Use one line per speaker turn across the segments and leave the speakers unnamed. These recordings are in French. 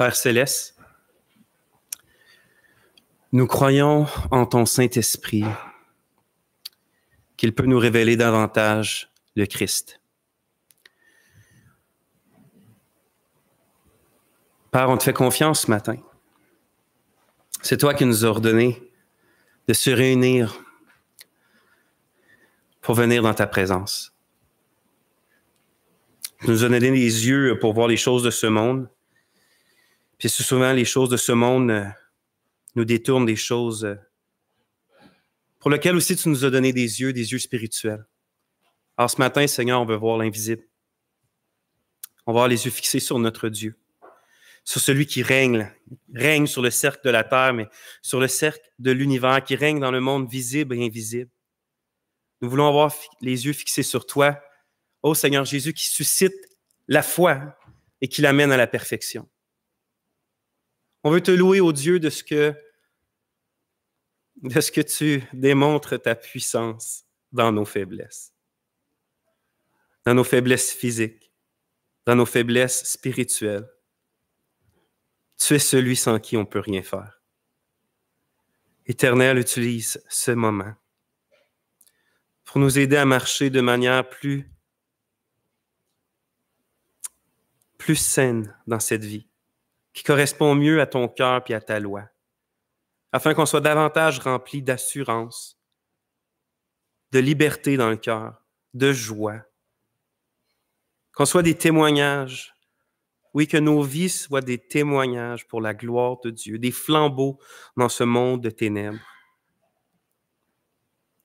Père Céleste, nous croyons en ton Saint-Esprit, qu'il peut nous révéler davantage le Christ. Père, on te fait confiance ce matin. C'est toi qui nous as ordonné de se réunir pour venir dans ta présence. Tu nous as donné les yeux pour voir les choses de ce monde. Puis souvent, les choses de ce monde nous détournent des choses pour lesquelles aussi tu nous as donné des yeux spirituels. Alors ce matin, Seigneur, on veut voir l'invisible. On va avoir les yeux fixés sur notre Dieu, sur celui qui règne sur le cercle de la terre, mais sur le cercle de l'univers, qui règne dans le monde visible et invisible. Nous voulons avoir les yeux fixés sur toi, ô Seigneur Jésus, qui suscite la foi et qui l'amène à la perfection. On veut te louer, ô Dieu, de ce que tu démontres ta puissance dans nos faiblesses. Dans nos faiblesses physiques, dans nos faiblesses spirituelles. Tu es celui sans qui on ne peut rien faire. Éternel, utilise ce moment pour nous aider à marcher de manière plus saine dans cette vie, qui correspond mieux à ton cœur et à ta loi, afin qu'on soit davantage rempli d'assurance, de liberté dans le cœur, de joie, qu'on soit des témoignages, oui, que nos vies soient des témoignages pour la gloire de Dieu, des flambeaux dans ce monde de ténèbres,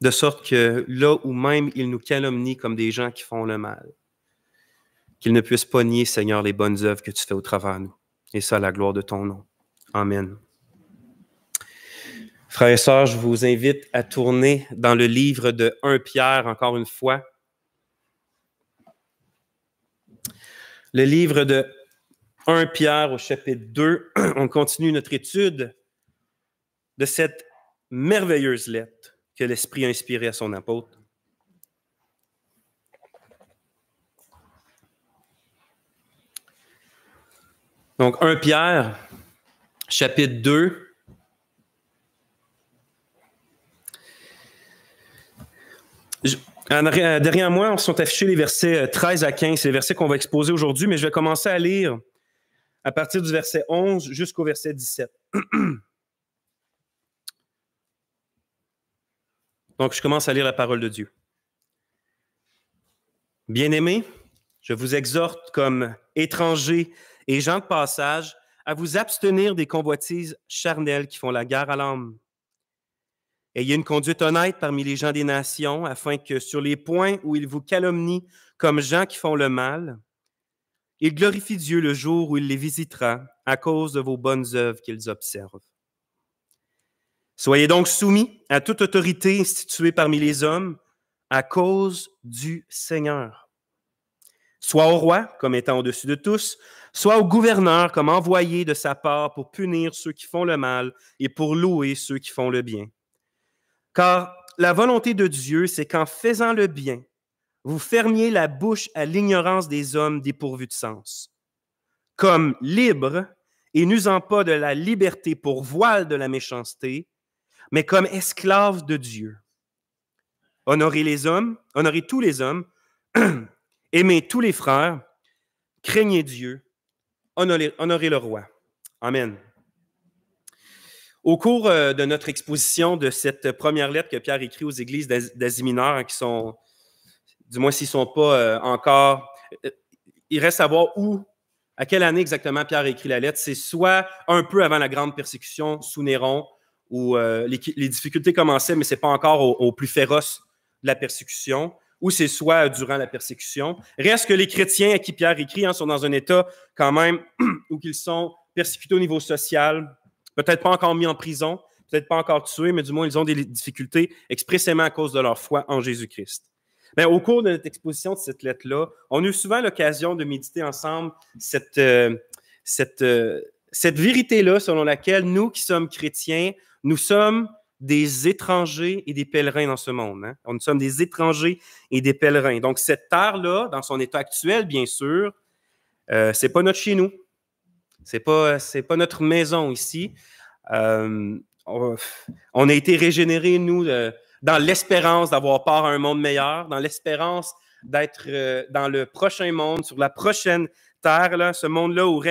de sorte que là où même ils nous calomnient comme des gens qui font le mal, qu'ils ne puissent pas nier, Seigneur, les bonnes œuvres que tu fais au travers de nous. Et ça, à la gloire de ton nom. Amen. Frères et sœurs, je vous invite à tourner dans le livre de 1 Pierre, encore une fois. Le livre de 1 Pierre au chapitre 2. On continue notre étude de cette merveilleuse lettre que l'Esprit a inspirée à son apôtre. Donc, 1 Pierre, chapitre 2. Derrière moi, sont affichés les versets 13 à 15. C'est les versets qu'on va exposer aujourd'hui, mais je vais commencer à lire à partir du verset 11 jusqu'au verset 17. Donc, je commence à lire la parole de Dieu. Bien-aimés, je vous exhorte comme étrangers et gens de passage à vous abstenir des convoitises charnelles qui font la guerre à l'âme. Ayez une conduite honnête parmi les gens des nations, afin que sur les points où ils vous calomnient comme gens qui font le mal, ils glorifient Dieu le jour où il les visitera à cause de vos bonnes œuvres qu'ils observent. Soyez donc soumis à toute autorité instituée parmi les hommes à cause du Seigneur. Soit au roi, comme étant au-dessus de tous, soit au gouverneur, comme envoyé de sa part pour punir ceux qui font le mal et pour louer ceux qui font le bien. Car la volonté de Dieu, c'est qu'en faisant le bien, vous fermiez la bouche à l'ignorance des hommes dépourvus de sens. Comme libres et n'usant pas de la liberté pour voile de la méchanceté, mais comme esclaves de Dieu. Honorez les hommes, honorez tous les hommes, aimez tous les frères, craignez Dieu, honorez le roi. Amen. Au cours de notre exposition de cette première lettre que Pierre écrit aux églises d'Asie mineure, qui sont, du moins s'ils ne sont pas encore, il reste à voir à quelle année exactement Pierre a écrit la lettre. C'est soit un peu avant la grande persécution sous Néron, où les difficultés commençaient, mais ce n'est pas encore au plus féroce de la persécution, ou c'est soit durant la persécution. Reste que les chrétiens à qui Pierre écrit sont dans un état quand même où ils sont persécutés au niveau social, peut-être pas encore mis en prison, peut-être pas encore tués, mais du moins ils ont des difficultés expressément à cause de leur foi en Jésus-Christ. Mais au cours de notre exposition de cette lettre-là, on a eu souvent l'occasion de méditer ensemble cette vérité-là selon laquelle nous qui sommes chrétiens, nous sommes des étrangers et des pèlerins dans ce monde. Hein? Nous sommes des étrangers et des pèlerins. Donc, cette terre-là, dans son état actuel, bien sûr, c'est pas notre chez nous. C'est pas notre maison ici. On a été régénérés, nous, dans l'espérance d'avoir part à un monde meilleur, dans l'espérance d'être dans le prochain monde, sur la prochaine terre, là, ce monde-là où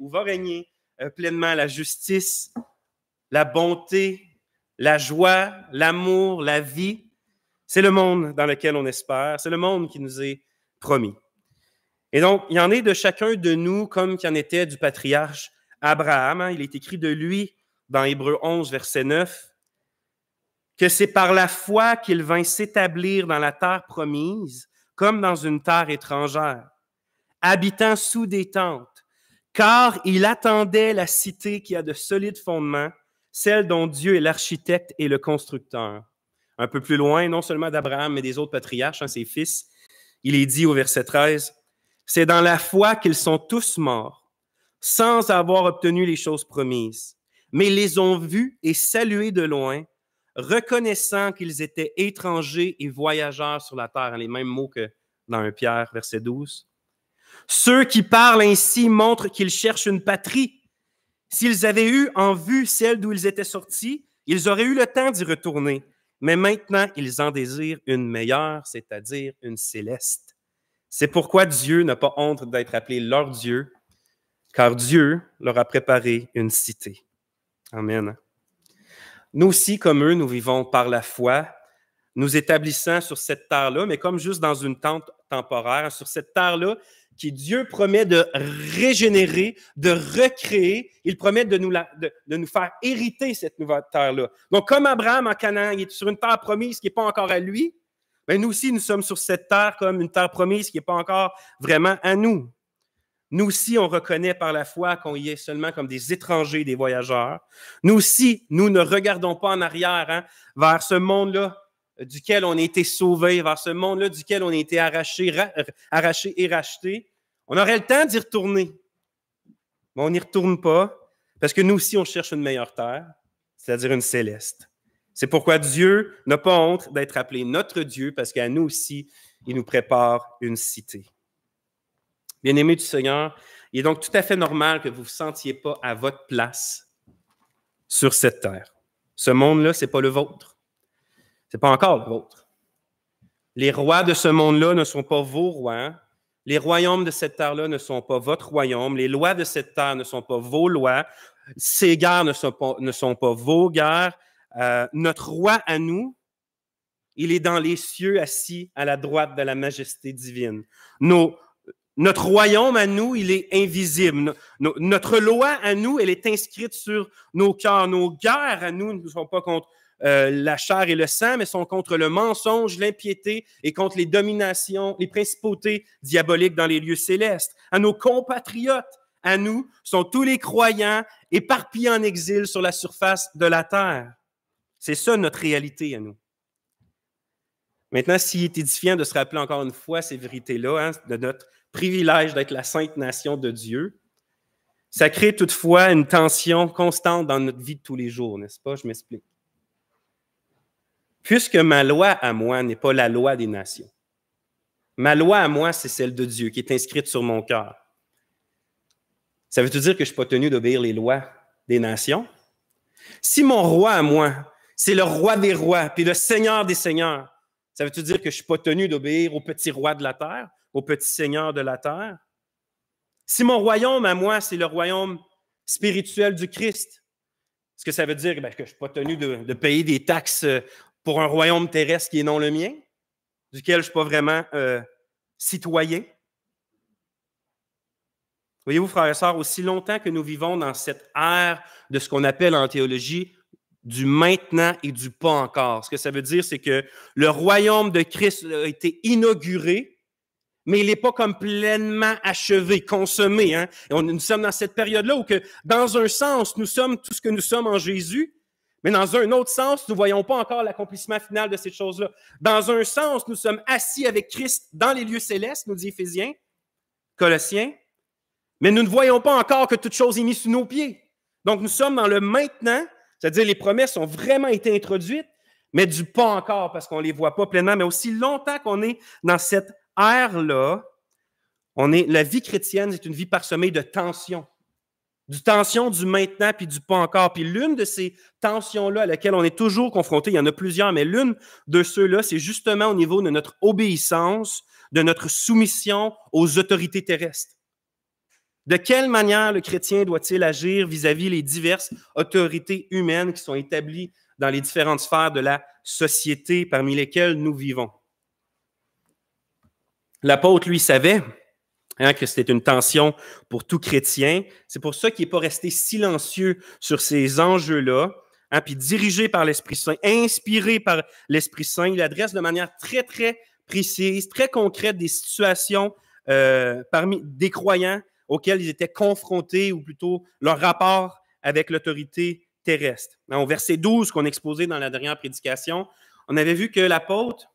va régner pleinement la justice, la bonté, la joie, l'amour, la vie. C'est le monde dans lequel on espère. C'est le monde qui nous est promis. Et donc, il y en est de chacun de nous comme qu'il y en était du patriarche Abraham. Il est écrit de lui dans Hébreux 11, verset 9, que c'est par la foi qu'il vint s'établir dans la terre promise, comme dans une terre étrangère, habitant sous des tentes, car il attendait la cité qui a de solides fondements, celle dont Dieu est l'architecte et le constructeur. Un peu plus loin, non seulement d'Abraham, mais des autres patriarches, ses fils, il est dit au verset 13, « C'est dans la foi qu'ils sont tous morts, sans avoir obtenu les choses promises, mais ils les ont vus et salués de loin, reconnaissant qu'ils étaient étrangers et voyageurs sur la terre. » Les mêmes mots que dans 1 Pierre, verset 12. « Ceux qui parlent ainsi montrent qu'ils cherchent une patrie. S'ils avaient eu en vue celle d'où ils étaient sortis, ils auraient eu le temps d'y retourner. Mais maintenant, ils en désirent une meilleure, c'est-à-dire une céleste. C'est pourquoi Dieu n'a pas honte d'être appelé leur Dieu, car Dieu leur a préparé une cité. » Amen. Nous aussi, comme eux, nous vivons par la foi, nous établissant sur cette terre-là, mais comme juste dans une tente temporaire, sur cette terre-là, qui Dieu promet de régénérer, de recréer. Il promet de nous faire hériter cette nouvelle terre-là. Donc, comme Abraham en Canaan, il est sur une terre promise qui n'est pas encore à lui, bien, nous aussi, nous sommes sur cette terre comme une terre promise qui n'est pas encore vraiment à nous. Nous aussi, on reconnaît par la foi qu'on y est seulement comme des étrangers, des voyageurs. Nous aussi, nous ne regardons pas en arrière vers ce monde-là duquel on a été sauvés, vers ce monde-là duquel on a été arraché et racheté. On aurait le temps d'y retourner, mais on n'y retourne pas parce que nous aussi, on cherche une meilleure terre, c'est-à-dire une céleste. C'est pourquoi Dieu n'a pas honte d'être appelé notre Dieu parce qu'à nous aussi, il nous prépare une cité. Bien-aimés du Seigneur, il est donc tout à fait normal que vous ne vous sentiez pas à votre place sur cette terre. Ce monde-là, ce n'est pas le vôtre. Ce n'est pas encore le vôtre. Les rois de ce monde-là ne sont pas vos rois. Les royaumes de cette terre-là ne sont pas votre royaume. Les lois de cette terre ne sont pas vos lois. Ces guerres ne sont pas vos guerres. Notre roi à nous, il est dans les cieux assis à la droite de la majesté divine. Notre royaume à nous, il est invisible. Notre loi à nous, elle est inscrite sur nos cœurs. Nos guerres à nous ne sont pas contre la chair et le sang, mais sont contre le mensonge, l'impiété et contre les dominations, les principautés diaboliques dans les lieux célestes. À nos compatriotes, à nous, sont tous les croyants éparpillés en exil sur la surface de la terre. C'est ça notre réalité à nous. Maintenant, s'il est édifiant de se rappeler encore une fois ces vérités-là, de notre privilège d'être la sainte nation de Dieu, ça crée toutefois une tension constante dans notre vie de tous les jours, n'est-ce pas? Je m'explique. Puisque ma loi à moi n'est pas la loi des nations, ma loi à moi, c'est celle de Dieu qui est inscrite sur mon cœur. Ça veut-tu dire que je ne suis pas tenu d'obéir les lois des nations? Si mon roi à moi, c'est le roi des rois, puis le seigneur des seigneurs, ça veut-tu dire que je ne suis pas tenu d'obéir au petit roi de la terre, au petit seigneur de la terre? Si mon royaume à moi, c'est le royaume spirituel du Christ, est-ce que ça veut dire que je ne suis pas tenu de payer des taxes pour un royaume terrestre qui est non le mien, duquel je ne suis pas vraiment citoyen? Voyez-vous, frères et sœurs, aussi longtemps que nous vivons dans cette ère de ce qu'on appelle en théologie du maintenant et du pas encore. Ce que ça veut dire, c'est que le royaume de Christ a été inauguré, mais il n'est pas comme pleinement achevé, consommé. Et nous sommes dans cette période-là où, que, dans un sens, nous sommes tout ce que nous sommes en Jésus, mais dans un autre sens, nous ne voyons pas encore l'accomplissement final de ces choses-là. Dans un sens, nous sommes assis avec Christ dans les lieux célestes, nous dit Éphésiens, Colossiens, mais nous ne voyons pas encore que toute chose est mise sous nos pieds. Donc, nous sommes dans le maintenant, c'est-à-dire les promesses ont vraiment été introduites, mais du pas encore parce qu'on ne les voit pas pleinement. Mais aussi longtemps qu'on est dans cette ère-là, la vie chrétienne est une vie parsemée de tensions, du tension du maintenant puis du pas encore. Puis l'une de ces tensions-là à laquelle on est toujours confronté, il y en a plusieurs, mais l'une de ceux-là, c'est justement au niveau de notre obéissance, de notre soumission aux autorités terrestres. De quelle manière le chrétien doit-il agir vis-à-vis les diverses autorités humaines qui sont établies dans les différentes sphères de la société parmi lesquelles nous vivons? L'apôtre, lui, savait que c'était une tension pour tout chrétien. C'est pour ça qu'il n'est pas resté silencieux sur ces enjeux-là, puis dirigé par l'Esprit Saint, inspiré par l'Esprit Saint. Il adresse de manière très, très précise, très concrète des situations parmi des croyants auxquels ils étaient confrontés, ou plutôt leur rapport avec l'autorité terrestre. Au verset 12 qu'on a exposé dans la dernière prédication, on avait vu que l'apôtre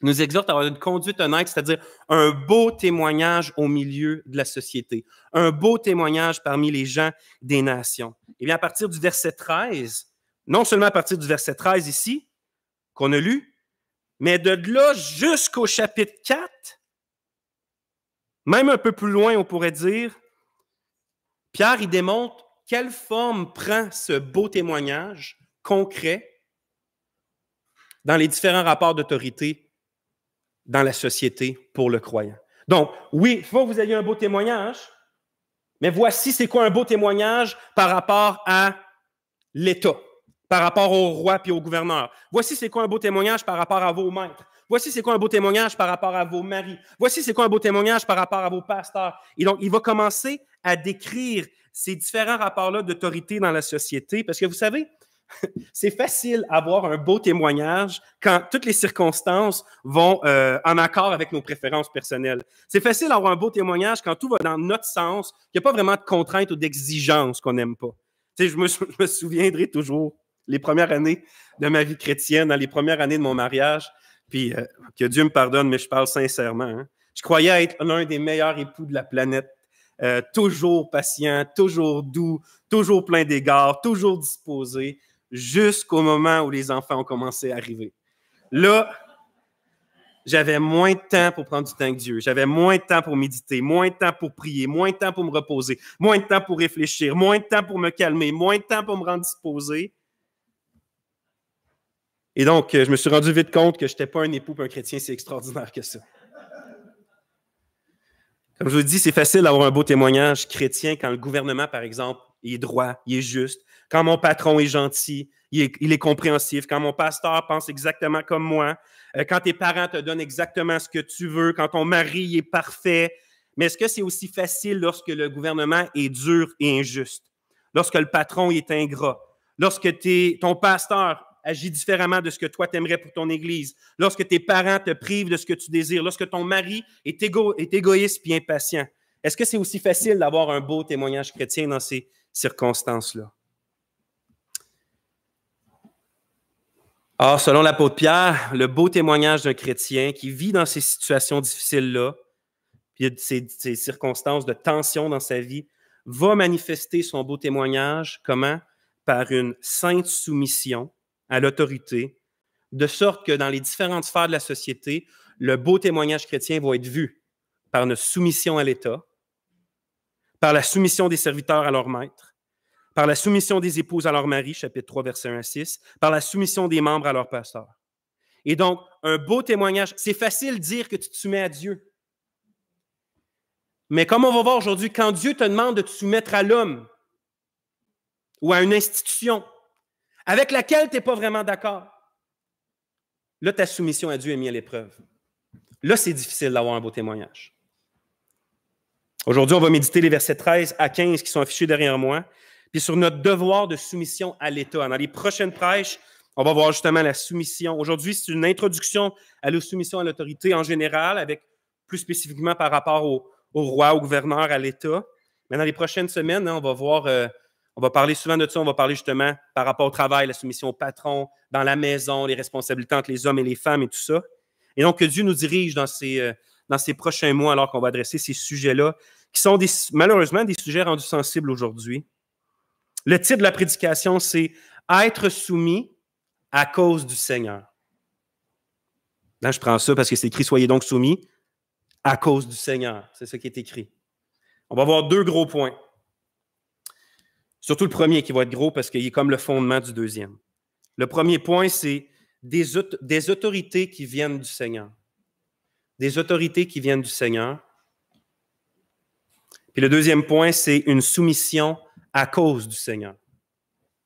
nous exhorte à avoir une conduite honnête, c'est-à-dire un beau témoignage au milieu de la société, un beau témoignage parmi les gens des nations. Et bien, à partir du verset 13, non seulement à partir du verset 13 ici, qu'on a lu, mais de là jusqu'au chapitre 4, même un peu plus loin, on pourrait dire, Pierre, il démontre quelle forme prend ce beau témoignage concret dans les différents rapports d'autorité dans la société pour le croyant. Donc, oui, il faut que vous ayez un beau témoignage, mais voici c'est quoi un beau témoignage par rapport à l'État, par rapport au roi puis au gouverneur. Voici c'est quoi un beau témoignage par rapport à vos maîtres. Voici c'est quoi un beau témoignage par rapport à vos maris. Voici c'est quoi un beau témoignage par rapport à vos pasteurs. Et donc, il va commencer à décrire ces différents rapports-là d'autorité dans la société, parce que vous savez, c'est facile d'avoir un beau témoignage quand toutes les circonstances vont en accord avec nos préférences personnelles. C'est facile d'avoir un beau témoignage quand tout va dans notre sens, qu'il n'y a pas vraiment de contraintes ou d'exigences qu'on n'aime pas. Tu sais, je me souviendrai toujours les premières années de ma vie chrétienne, dans les premières années de mon mariage, puis que Dieu me pardonne, mais je parle sincèrement. Hein. Je croyais être l'un des meilleurs époux de la planète. Toujours patient, toujours doux, toujours plein d'égards, toujours disposé, jusqu'au moment où les enfants ont commencé à arriver. Là, j'avais moins de temps pour prendre du temps avec Dieu. J'avais moins de temps pour méditer, moins de temps pour prier, moins de temps pour me reposer, moins de temps pour réfléchir, moins de temps pour me calmer, moins de temps pour me rendre disposé. Et donc, je me suis rendu vite compte que je n'étais pas un époux et un chrétien si extraordinaire que ça. Comme je vous le dis, c'est facile d'avoir un beau témoignage chrétien quand le gouvernement, par exemple, il est droit, il est juste. Quand mon patron est gentil, il est compréhensif. Quand mon pasteur pense exactement comme moi. Quand tes parents te donnent exactement ce que tu veux. Quand ton mari est parfait. Mais est-ce que c'est aussi facile lorsque le gouvernement est dur et injuste? Lorsque le patron est ingrat? Lorsque ton pasteur agit différemment de ce que toi t'aimerais pour ton Église, lorsque tes parents te privent de ce que tu désires, lorsque ton mari est égoïste et impatient. Est-ce que c'est aussi facile d'avoir un beau témoignage chrétien dans ces circonstances-là? Or, selon l'apôtre Pierre, le beau témoignage d'un chrétien qui vit dans ces situations difficiles-là, puis ces circonstances de tension dans sa vie, va manifester son beau témoignage, comment? Par une sainte soumission à l'autorité, de sorte que dans les différentes sphères de la société, le beau témoignage chrétien va être vu par notre soumission à l'État, par la soumission des serviteurs à leur maître, par la soumission des épouses à leur mari, chapitre 3, versets 1 à 6, par la soumission des membres à leur pasteur. Et donc, un beau témoignage, c'est facile de dire que tu te soumets à Dieu. Mais comme on va voir aujourd'hui, quand Dieu te demande de te soumettre à l'homme ou à une institution avec laquelle tu n'es pas vraiment d'accord, là, ta soumission à Dieu est mise à l'épreuve. Là, c'est difficile d'avoir un beau témoignage. Aujourd'hui, on va méditer les versets 13 à 15 qui sont affichés derrière moi, puis sur notre devoir de soumission à l'État. Dans les prochaines prêches, on va voir justement la soumission. Aujourd'hui, c'est une introduction à la soumission à l'autorité en général, avec plus spécifiquement par rapport au roi, au gouverneur, à l'État. Mais dans les prochaines semaines, on va voir, on va parler souvent de ça, on va parler justement par rapport au travail, la soumission au patron, dans la maison, les responsabilités entre les hommes et les femmes et tout ça. Et donc, que Dieu nous dirige dans ces prochains mois alors qu'on va adresser ces sujets-là, qui sont malheureusement des sujets rendus sensibles aujourd'hui. Le titre de la prédication, c'est « Être soumis à cause du Seigneur ». Là, je prends ça parce que c'est écrit « Soyez donc soumis à cause du Seigneur ». C'est ça qui est écrit. On va voir deux gros points. Surtout le premier qui va être gros parce qu'il est comme le fondement du deuxième. Le premier point, c'est des autorités qui viennent du Seigneur. Des autorités qui viennent du Seigneur. Puis le deuxième point, c'est une soumission à cause du Seigneur.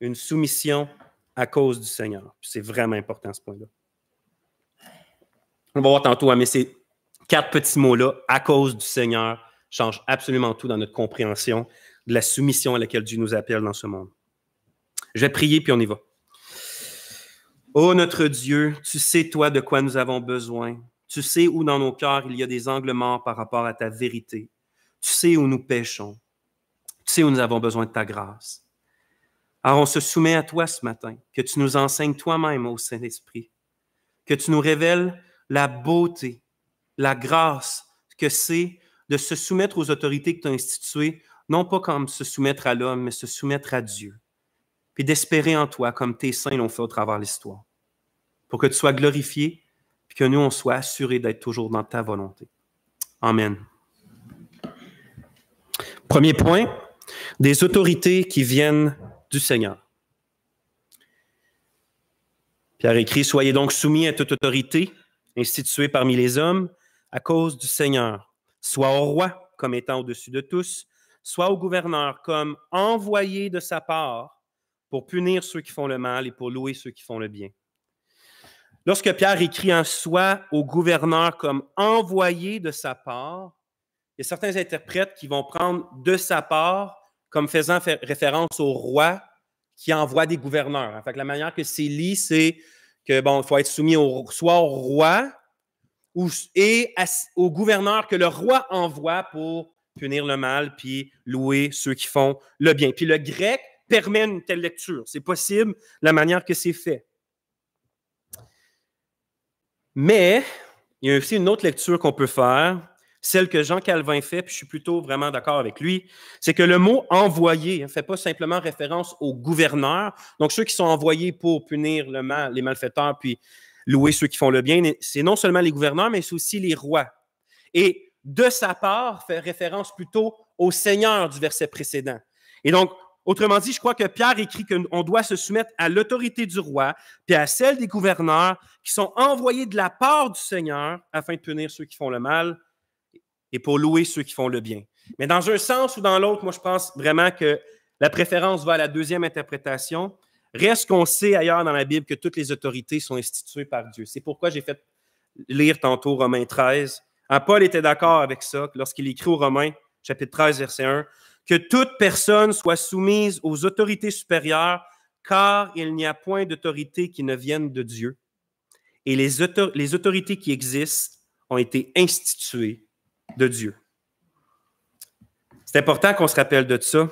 Une soumission à cause du Seigneur. C'est vraiment important, ce point-là. On va voir tantôt, mais ces 4 petits mots-là, à cause du Seigneur, changent absolument tout dans notre compréhension de la soumission à laquelle Dieu nous appelle dans ce monde. Je vais prier, puis on y va. Ô notre Dieu, tu sais, toi, de quoi nous avons besoin. Tu sais où dans nos cœurs il y a des angles morts par rapport à ta vérité. Tu sais où nous péchons. Tu sais où nous avons besoin de ta grâce. Alors on se soumet à toi ce matin, que tu nous enseignes toi-même au Saint-Esprit, que tu nous révèles la beauté, la grâce que c'est de se soumettre aux autorités que tu as instituées, non pas comme se soumettre à l'homme, mais se soumettre à Dieu, puis d'espérer en toi comme tes saints l'ont fait au travers de l'histoire, pour que tu sois glorifié, puis que nous, on soit assurés d'être toujours dans ta volonté. Amen. Premier point, des autorités qui viennent du Seigneur. Pierre écrit, « Soyez donc soumis à toute autorité instituée parmi les hommes à cause du Seigneur, soit au roi comme étant au-dessus de tous, soit au gouverneur comme envoyé de sa part pour punir ceux qui font le mal et pour louer ceux qui font le bien. » Lorsque Pierre écrit en soi au gouverneur comme envoyé de sa part, il y a certains interprètes qui vont prendre de sa part comme faisant référence au roi qui envoie des gouverneurs. En fait, la manière que c'est lit, c'est que il faut être soumis soit au roi et au gouverneur que le roi envoie pour punir le mal puis louer ceux qui font le bien. Puis le grec permet une telle lecture. C'est possible la manière que c'est fait. Mais il y a aussi une autre lecture qu'on peut faire, celle que Jean Calvin fait, puis je suis plutôt vraiment d'accord avec lui, c'est que le mot « envoyé » ne fait pas simplement référence aux gouverneurs, donc ceux qui sont envoyés pour punir le mal, les malfaiteurs, puis louer ceux qui font le bien. C'est non seulement les gouverneurs, mais c'est aussi les rois. Et de sa part fait référence plutôt au Seigneur du verset précédent. Et donc, autrement dit, je crois que Pierre écrit qu'on doit se soumettre à l'autorité du roi, puis à celle des gouverneurs qui sont envoyés de la part du Seigneur afin de punir ceux qui font le mal et pour louer ceux qui font le bien. Mais dans un sens ou dans l'autre, moi, je pense vraiment que la préférence va à la deuxième interprétation. Reste qu'on sait ailleurs dans la Bible que toutes les autorités sont instituées par Dieu. C'est pourquoi j'ai fait lire tantôt Romains 13. Paul était d'accord avec ça lorsqu'il écrit aux Romains, chapitre 13, verset 1, que toute personne soit soumise aux autorités supérieures, car il n'y a point d'autorité qui ne vienne de Dieu. Et les autorités qui existent ont été instituées de Dieu. C'est important qu'on se rappelle de ça,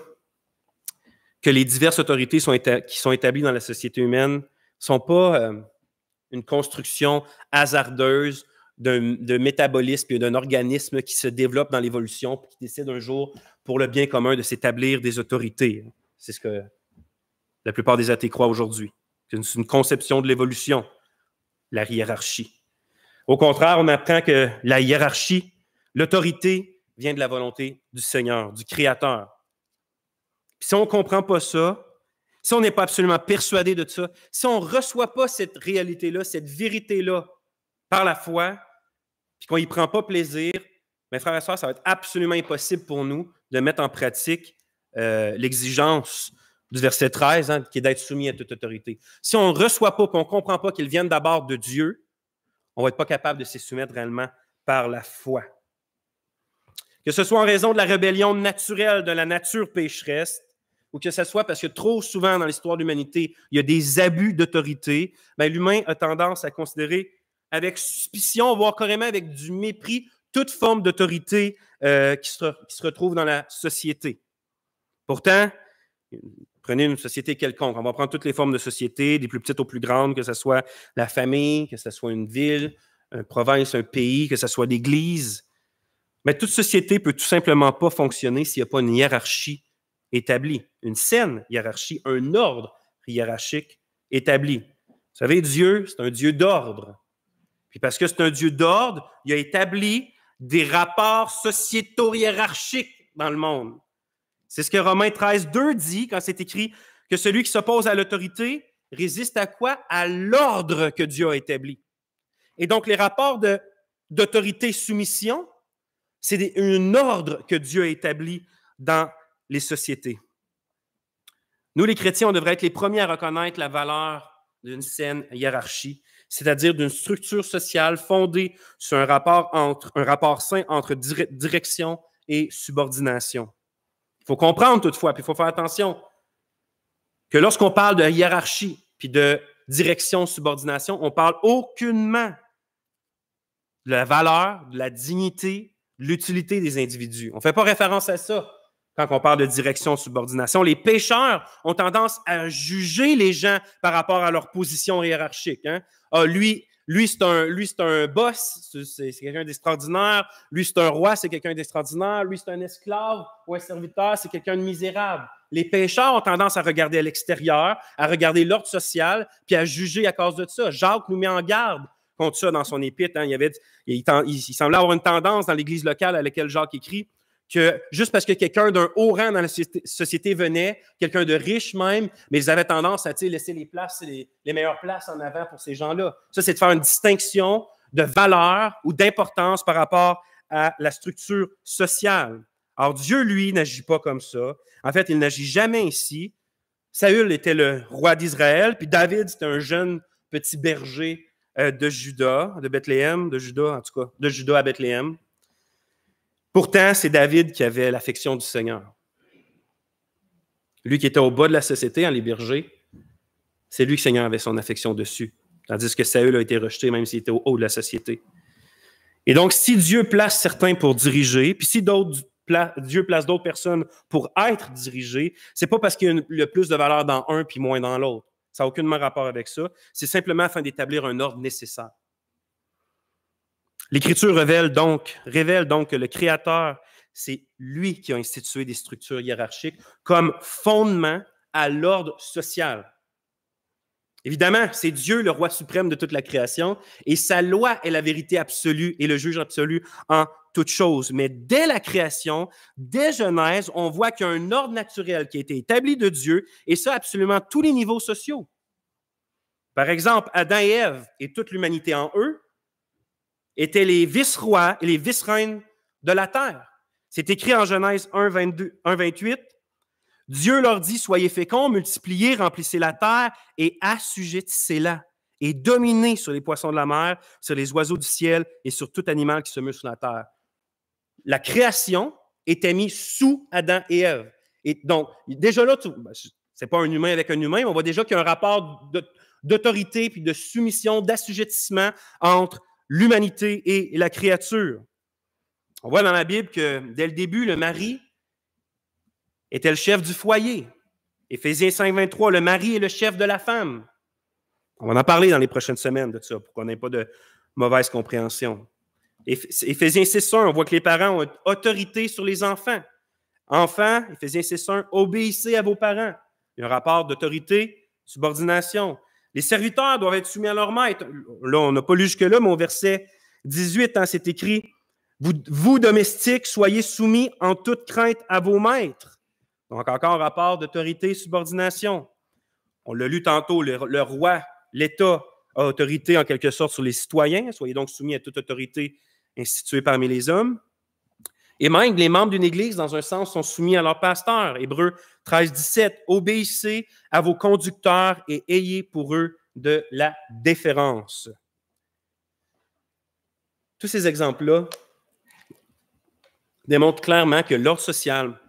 que les diverses autorités qui sont établies dans la société humaine ne sont pas une construction hasardeuse d'un métabolisme et d'un organisme qui se développe dans l'évolution et qui décide un jour, pour le bien commun, de s'établir des autorités. C'est ce que la plupart des athées croient aujourd'hui. C'est une conception de l'évolution, la hiérarchie. Au contraire, on apprend que la hiérarchie, l'autorité, vient de la volonté du Seigneur, du Créateur. Puis si on ne comprend pas ça, si on n'est pas absolument persuadé de ça, si on ne reçoit pas cette réalité-là, cette vérité-là par la foi, puis qu'on n'y prend pas plaisir, mes frères et sœurs, ça va être absolument impossible pour nous de mettre en pratique l'exigence du verset 13, qui est d'être soumis à toute autorité. Si on ne reçoit pas, puis on ne comprend pas qu'ils viennent d'abord de Dieu, on ne va être pas capable de s'y soumettre réellement par la foi. Que ce soit en raison de la rébellion naturelle de la nature pécheresse, ou que ce soit parce que trop souvent dans l'histoire de l'humanité, il y a des abus d'autorité, l'humain a tendance à considérer avec suspicion, voire carrément avec du mépris, toute forme d'autorité qui se retrouve dans la société. Pourtant, prenez une société quelconque, on va prendre toutes les formes de société, des plus petites aux plus grandes, que ce soit la famille, que ce soit une ville, une province, un pays, que ce soit l'Église. Mais toute société ne peut tout simplement pas fonctionner s'il n'y a pas une hiérarchie établie, une saine hiérarchie, un ordre hiérarchique établi. Vous savez, Dieu, c'est un Dieu d'ordre. Puis parce que c'est un Dieu d'ordre, il a établi des rapports sociétaux hiérarchiques dans le monde. C'est ce que Romains 13, 2 dit quand c'est écrit que celui qui s'oppose à l'autorité résiste à quoi? À l'ordre que Dieu a établi. Et donc, les rapports d'autorité-soumission, c'est un ordre que Dieu a établi dans les sociétés. Nous, les chrétiens, on devrait être les premiers à reconnaître la valeur d'une saine hiérarchie, c'est-à-dire d'une structure sociale fondée sur un rapport sain entre direction et subordination. Il faut comprendre toutefois, puis il faut faire attention, que lorsqu'on parle de hiérarchie puis de direction-subordination, on parle aucunement de la valeur, de la dignité, de l'utilité des individus. On ne fait pas référence à ça quand on parle de direction-subordination. Les pécheurs ont tendance à juger les gens par rapport à leur position hiérarchique. Hein? Ah, lui, c'est un boss, c'est quelqu'un d'extraordinaire. Lui, c'est un roi, c'est quelqu'un d'extraordinaire. Lui, c'est un esclave ou un serviteur, c'est quelqu'un de misérable. Les pécheurs ont tendance à regarder à l'extérieur, à regarder l'ordre social, puis à juger à cause de ça. Jacques nous met en garde contre ça dans son épître. Hein. Il semblait avoir une tendance dans l'Église locale à laquelle Jacques écrit que juste parce que quelqu'un d'un haut rang dans la société venait, quelqu'un de riche même, mais ils avaient tendance à laisser les meilleures places en avant pour ces gens-là. Ça, c'est de faire une distinction de valeur ou d'importance par rapport à la structure sociale. Alors, Dieu, lui, n'agit pas comme ça. En fait, il n'agit jamais ainsi. Saül était le roi d'Israël, puis David, c'était un jeune petit berger de Juda, de Bethléem, de Juda, en tout cas, de Juda à Bethléem. Pourtant, c'est David qui avait l'affection du Seigneur. Lui qui était au bas de la société, les bergers, c'est lui que le Seigneur avait son affection dessus. Tandis que Saül a été rejeté, même s'il était au haut de la société. Et donc, si Dieu place certains pour diriger, puis si Dieu place d'autres personnes pour être dirigées, c'est pas parce qu'il y a plus de valeur dans un puis moins dans l'autre. Ça n'a aucunement rapport avec ça. C'est simplement afin d'établir un ordre nécessaire. L'Écriture révèle donc que le Créateur, c'est lui qui a institué des structures hiérarchiques comme fondement à l'ordre social. Évidemment, c'est Dieu le roi suprême de toute la création et sa loi est la vérité absolue et le juge absolu en toutes choses. Mais dès la création, dès Genèse, on voit qu'il y a un ordre naturel qui a été établi de Dieu et ça, absolument tous les niveaux sociaux. Par exemple, Adam et Ève et toute l'humanité en eux étaient les vice-rois et les vice-reines de la terre. C'est écrit en Genèse 1, 28. Dieu leur dit, soyez féconds, multipliez, remplissez la terre et assujettissez-la et dominez sur les poissons de la mer, sur les oiseaux du ciel et sur tout animal qui se meut sur la terre. La création était mise sous Adam et Ève. Et donc, déjà là, c'est pas un humain avec un humain, mais on voit déjà qu'il y a un rapport d'autorité puis de soumission, d'assujettissement entre l'humanité et la créature. On voit dans la Bible que dès le début, le mari était le chef du foyer. Éphésiens 5, 23, le mari est le chef de la femme. On va en parler dans les prochaines semaines de ça pour qu'on n'ait pas de mauvaise compréhension. Éphésiens 6, 1, on voit que les parents ont autorité sur les enfants. Enfants, Éphésiens 6, 1, obéissez à vos parents. Il y a un rapport d'autorité, subordination. Les serviteurs doivent être soumis à leur maître. Là, on n'a pas lu jusque-là, mais au verset 18, hein, c'est écrit « Vous, domestiques, soyez soumis en toute crainte à vos maîtres. » Donc, encore un rapport d'autorité, subordination. On l'a lu tantôt, le roi, l'État a autorité en quelque sorte sur les citoyens. Soyez donc soumis à toute autorité instituée parmi les hommes. Et même les membres d'une Église, dans un sens, sont soumis à leur pasteur. Hébreux 13, 17. Obéissez à vos conducteurs et ayez pour eux de la déférence. Tous ces exemples-là démontrent clairement que l'ordre social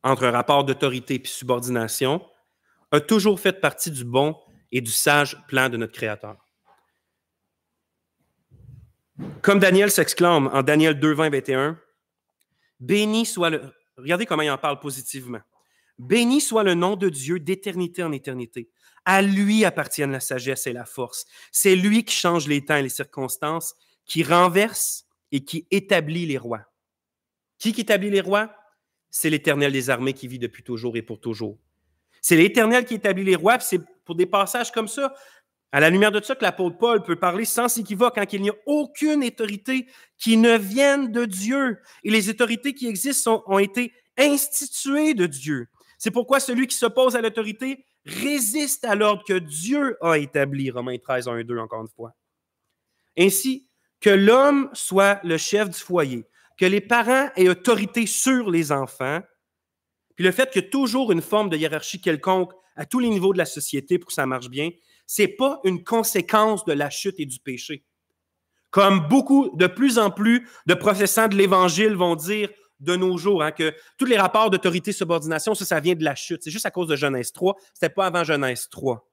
entre un rapport d'autorité et subordination a toujours fait partie du bon et du sage plan de notre Créateur. Comme Daniel s'exclame en Daniel 2, 20, 21, « Béni soit le... » Regardez comment il en parle positivement. « Béni soit le nom de Dieu d'éternité en éternité. À lui appartiennent la sagesse et la force. C'est lui qui change les temps et les circonstances, qui renverse et qui établit les rois. » Qui établit les rois? C'est l'Éternel des armées qui vit depuis toujours et pour toujours. C'est l'Éternel qui établit les rois, puis c'est pour des passages comme ça, à la lumière de ça, que l'apôtre Paul peut parler sans équivoque quand il n'y a aucune autorité qui ne vienne de Dieu. Et les autorités qui existent ont été instituée de Dieu. C'est pourquoi celui qui s'oppose à l'autorité résiste à l'ordre que Dieu a établi. Romains 13, 1 et 2, encore une fois. Ainsi, que l'homme soit le chef du foyer, que les parents aient autorité sur les enfants, puis le fait qu'il y a toujours une forme de hiérarchie quelconque à tous les niveaux de la société pour que ça marche bien, ce n'est pas une conséquence de la chute et du péché. Comme de plus en plus de professants de l'Évangile vont dire de nos jours, hein, que tous les rapports d'autorité-subordination, ça vient de la chute. C'est juste à cause de Genèse 3. Ce n'était pas avant Genèse 3.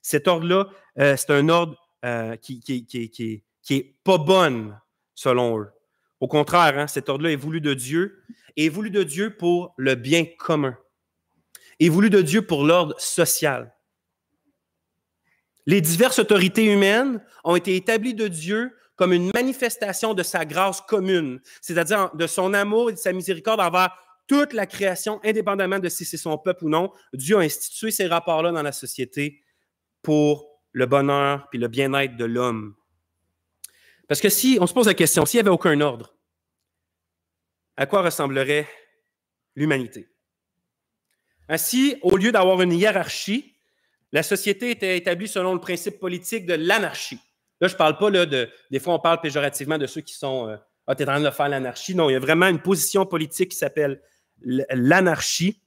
Cet ordre-là, c'est un ordre qui est pas bonne, selon eux. Au contraire, hein, cet ordre-là est voulu de Dieu, et est voulu de Dieu pour le bien commun, est voulu de Dieu pour l'ordre social. Les diverses autorités humaines ont été établies de Dieu comme une manifestation de sa grâce commune, c'est-à-dire de son amour et de sa miséricorde envers toute la création, indépendamment de si c'est son peuple ou non. Dieu a institué ces rapports-là dans la société pour le bonheur et le bien-être de l'homme. Parce que si on se pose la question, s'il n'y avait aucun ordre, à quoi ressemblerait l'humanité? Ainsi, au lieu d'avoir une hiérarchie, la société était établie selon le principe politique de l'anarchie. Là, je ne parle pas des fois, on parle péjorativement de ceux qui sont « Ah, t'es en train de faire l'anarchie ». Non, il y a vraiment une position politique qui s'appelle l'anarchie.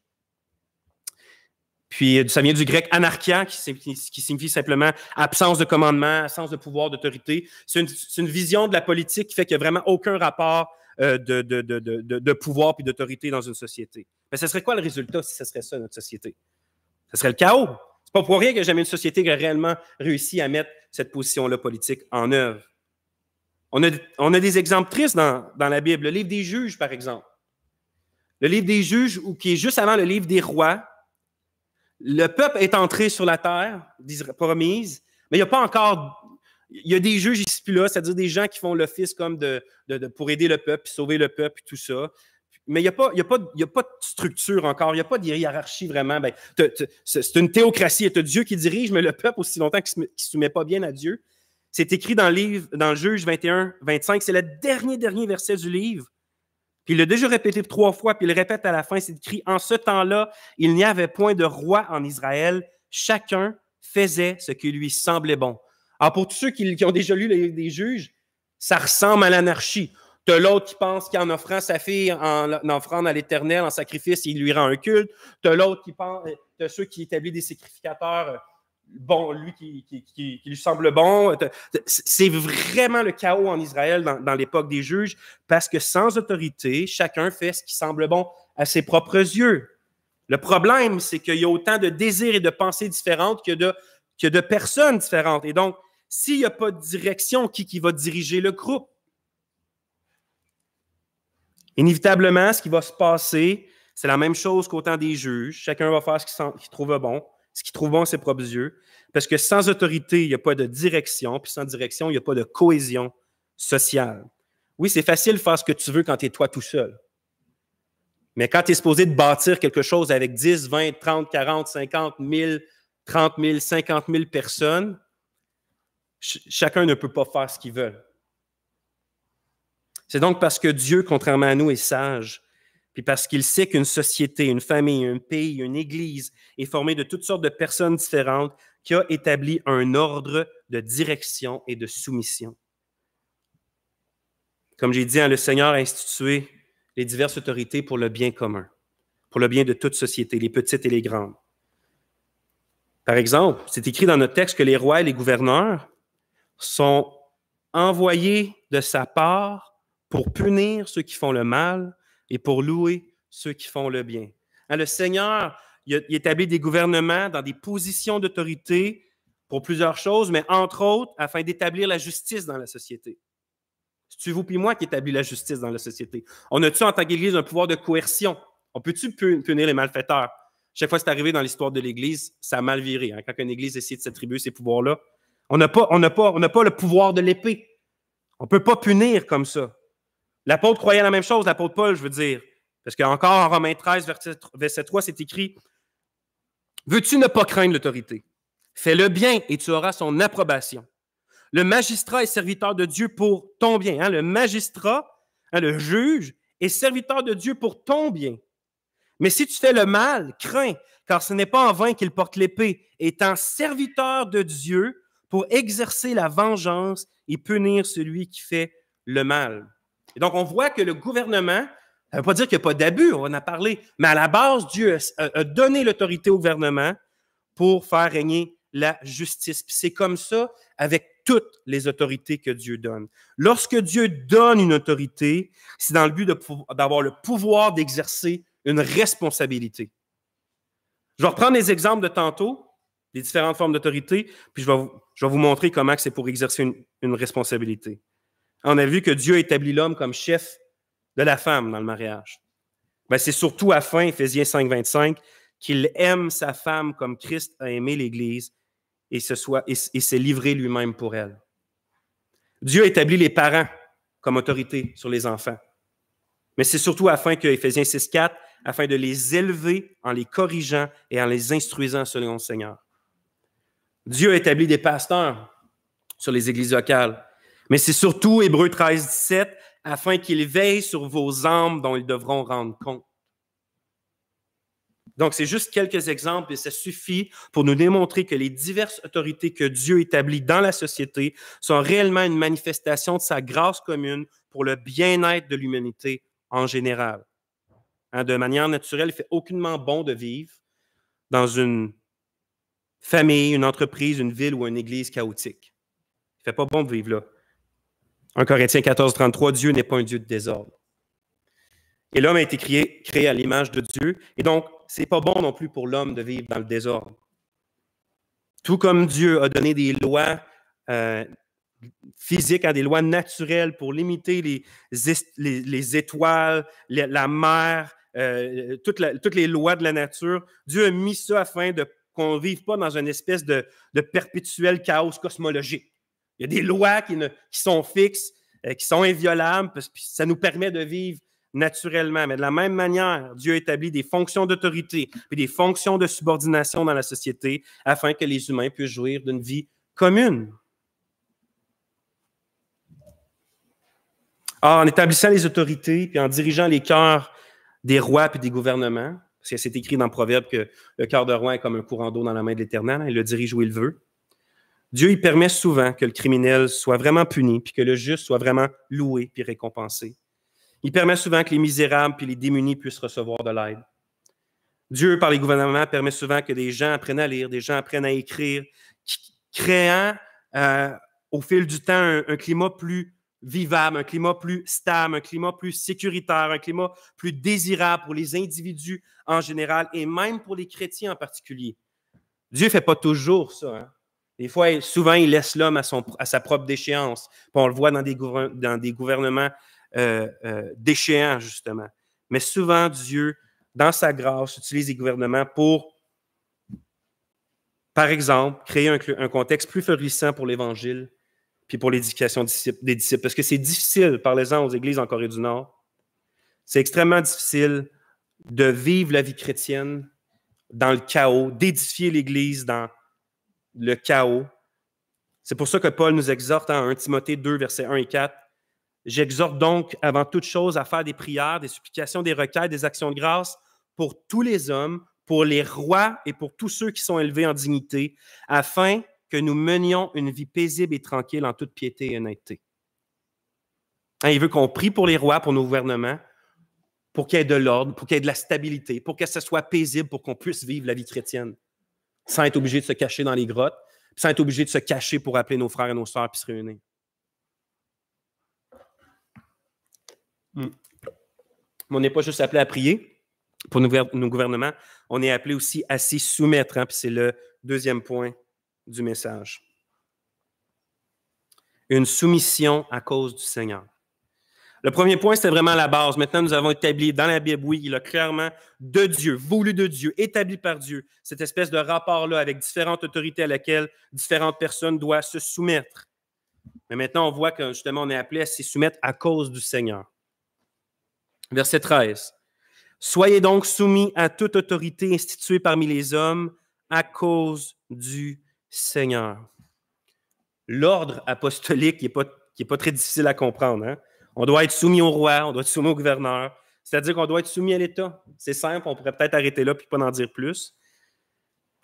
Puis, ça vient du grec « anarchia », qui signifie simplement absence de commandement, absence de pouvoir, d'autorité. C'est une vision de la politique qui fait qu'il n'y a vraiment aucun rapport de pouvoir et d'autorité dans une société. Mais ce serait quoi le résultat si ce serait ça, notre société? Ce serait le chaos. C'est pas pour rien qu'il n'y a jamais une société qui a réellement réussi à mettre cette position-là politique en œuvre. On a des exemples tristes dans la Bible. Le livre des Juges, par exemple. Le livre des Juges, qui est juste avant le livre des Rois. Le peuple est entré sur la terre promise, mais il n'y a pas encore... Il y a des juges ici puis là, c'est-à-dire des gens qui font l'office comme pour aider le peuple, sauver le peuple, tout ça. Mais il n'y a pas de structure encore, il n'y a pas de hiérarchie vraiment. Ben, c'est une théocratie, et tu as Dieu qui dirige, mais le peuple, aussi longtemps qu'il ne se soumet pas bien à Dieu. C'est écrit dans le Juge 21, 25, c'est le dernier verset du livre. Puis il l'a déjà répété 3 fois, puis il le répète à la fin, c'est écrit « En ce temps-là, il n'y avait point de roi en Israël, chacun faisait ce qui lui semblait bon. » Alors pour tous ceux qui ont déjà lu les Juges, ça ressemble à l'anarchie. Tu as l'autre qui pense qu'en offrant sa fille en offrande à l'Éternel, en sacrifice, il lui rend un culte. Tu as l'autre qui pense, tu as ceux qui établissent des sacrificateurs, bon, lui qui lui semble bon. C'est vraiment le chaos en Israël dans l'époque des juges, parce que sans autorité, chacun fait ce qui semble bon à ses propres yeux. Le problème, c'est qu'il y a autant de désirs et de pensées différentes que de personnes différentes. Et donc, s'il n'y a pas de direction, qui va diriger le groupe? Inévitablement, ce qui va se passer, c'est la même chose qu'au temps des juges. Chacun va faire ce qu'il trouve bon, ce qu'il trouve bon à ses propres yeux. Parce que sans autorité, il n'y a pas de direction, puis sans direction, il n'y a pas de cohésion sociale. Oui, c'est facile de faire ce que tu veux quand tu es toi tout seul. Mais quand tu es supposé de bâtir quelque chose avec 10, 20, 30, 40, 50 000, 30 000, 50 000 personnes, chacun ne peut pas faire ce qu'il veut. C'est donc parce que Dieu, contrairement à nous, est sage, puis parce qu'il sait qu'une société, une famille, un pays, une église est formée de toutes sortes de personnes différentes, qui a établi un ordre de direction et de soumission. Comme j'ai dit, le Seigneur a institué les diverses autorités pour le bien commun, pour le bien de toute société, les petites et les grandes. Par exemple, c'est écrit dans notre texte que les rois et les gouverneurs sont envoyés de sa part pour punir ceux qui font le mal et pour louer ceux qui font le bien. Le Seigneur, il établit des gouvernements dans des positions d'autorité pour plusieurs choses, mais entre autres, afin d'établir la justice dans la société. C'est-tu vous puis moi qui établit la justice dans la société? On a-tu, en tant qu'Église, un pouvoir de coercion? On peut-tu punir les malfaiteurs? Chaque fois que c'est arrivé dans l'histoire de l'Église, ça a mal viré. Quand une Église essaie de s'attribuer ces pouvoirs-là, on n'a pas le pouvoir de l'épée. On ne peut pas punir comme ça. L'apôtre croyait la même chose, l'apôtre Paul, je veux dire. Parce qu'encore en Romains 13, verset 3, c'est écrit « Veux-tu ne pas craindre l'autorité? Fais le bien et tu auras son approbation. Le magistrat est serviteur de Dieu pour ton bien. » Le magistrat, le juge, et serviteur de Dieu pour ton bien. Mais si tu fais le mal, crains, car ce n'est pas en vain qu'il porte l'épée, étant serviteur de Dieu pour exercer la vengeance et punir celui qui fait le mal. Et donc, on voit que le gouvernement, ça ne veut pas dire qu'il n'y a pas d'abus, on en a parlé, mais à la base, Dieu a donné l'autorité au gouvernement pour faire régner la justice. Puis c'est comme ça avec toutes les autorités que Dieu donne. Lorsque Dieu donne une autorité, c'est dans le but d'avoir le pouvoir d'exercer une responsabilité. Je vais reprendre les exemples de tantôt, les différentes formes d'autorité, puis je vais vous montrer comment c'est pour exercer une responsabilité. On a vu que Dieu établit l'homme comme chef de la femme dans le mariage. Ben, c'est surtout afin, Éphésiens 5, 25, qu'il aime sa femme comme Christ a aimé l'Église et s'est livré lui-même pour elle. Dieu établit les parents comme autorité sur les enfants. Mais c'est surtout afin que, Éphésiens 6, 4, afin de les élever en les corrigeant et en les instruisant selon le Seigneur. Dieu a établi des pasteurs sur les églises locales. Mais c'est surtout, Hébreux 13, 17, afin qu'ils veillent sur vos âmes dont ils devront rendre compte. Donc, c'est juste quelques exemples et ça suffit pour nous démontrer que les diverses autorités que Dieu établit dans la société sont réellement une manifestation de sa grâce commune pour le bien-être de l'humanité en général. De manière naturelle, il ne fait aucunement bon de vivre dans une famille, une entreprise, une ville ou une église chaotique. Il ne fait pas bon de vivre là. 1 Corinthiens 14, 33, Dieu n'est pas un Dieu de désordre. Et l'homme a été créé à l'image de Dieu. Et donc, ce n'est pas bon non plus pour l'homme de vivre dans le désordre. Tout comme Dieu a donné des lois physiques, des lois naturelles pour limiter les étoiles, la mer, toutes les lois de la nature, Dieu a mis ça afin qu'on ne vive pas dans une espèce de perpétuel chaos cosmologique. Il y a des lois qui sont fixes, qui sont inviolables, parce que ça nous permet de vivre naturellement. Mais de la même manière, Dieu établit des fonctions d'autorité et des fonctions de subordination dans la société afin que les humains puissent jouir d'une vie commune. Or, en établissant les autorités puis en dirigeant les cœurs des rois et des gouvernements, parce que c'est écrit dans le Proverbe que le cœur de roi est comme un courant d'eau dans la main de l'Éternel, il le dirige où il veut. Dieu, il permet souvent que le criminel soit vraiment puni puis que le juste soit vraiment loué puis récompensé. Il permet souvent que les misérables puis les démunis puissent recevoir de l'aide. Dieu, par les gouvernements, permet souvent que des gens apprennent à lire, des gens apprennent à écrire, créant au fil du temps un climat plus vivable, un climat plus stable, un climat plus sécuritaire, un climat plus désirable pour les individus en général et même pour les chrétiens en particulier. Dieu ne fait pas toujours ça. Hein? Des fois, souvent, il laisse l'homme à sa propre déchéance. Puis on le voit dans des gouvernements déchéants, justement. Mais souvent, Dieu, dans sa grâce, utilise les gouvernements pour, par exemple, créer un contexte plus florissant pour l'Évangile puis pour l'éducation des disciples. Parce que c'est difficile, parlez-en aux églises en Corée du Nord, c'est extrêmement difficile de vivre la vie chrétienne dans le chaos, d'édifier l'Église dans le chaos. C'est pour ça que Paul nous exhorte en 1 Timothée 2, versets 1 et 4. « J'exhorte donc avant toute chose à faire des prières, des supplications, des requêtes, des actions de grâce pour tous les hommes, pour les rois et pour tous ceux qui sont élevés en dignité, afin que nous menions une vie paisible et tranquille en toute piété et honnêteté. » Il veut qu'on prie pour les rois, pour nos gouvernements, pour qu'il y ait de l'ordre, pour qu'il y ait de la stabilité, pour que ce soit paisible, pour qu'on puisse vivre la vie chrétienne, sans être obligé de se cacher dans les grottes, sans être obligé de se cacher pour appeler nos frères et nos sœurs puis se réunir. Mais on n'est pas juste appelé à prier pour nos gouvernements, on est appelé aussi à s'y soumettre, puis c'est le deuxième point du message. Une soumission à cause du Seigneur. Le premier point, c'était vraiment la base. Maintenant, nous avons établi dans la Bible, oui, il a clairement de Dieu, voulu de Dieu, établi par Dieu, cette espèce de rapport-là avec différentes autorités à laquelle différentes personnes doivent se soumettre. Mais maintenant, on voit que justement, on est appelé à s'y soumettre à cause du Seigneur. Verset 13. « Soyez donc soumis à toute autorité instituée parmi les hommes à cause du Seigneur. » L'ordre apostolique qui n'est pas très difficile à comprendre. Hein? On doit être soumis au roi, on doit être soumis au gouverneur, c'est-à-dire qu'on doit être soumis à l'État. C'est simple, on pourrait peut-être arrêter là puis pas en dire plus.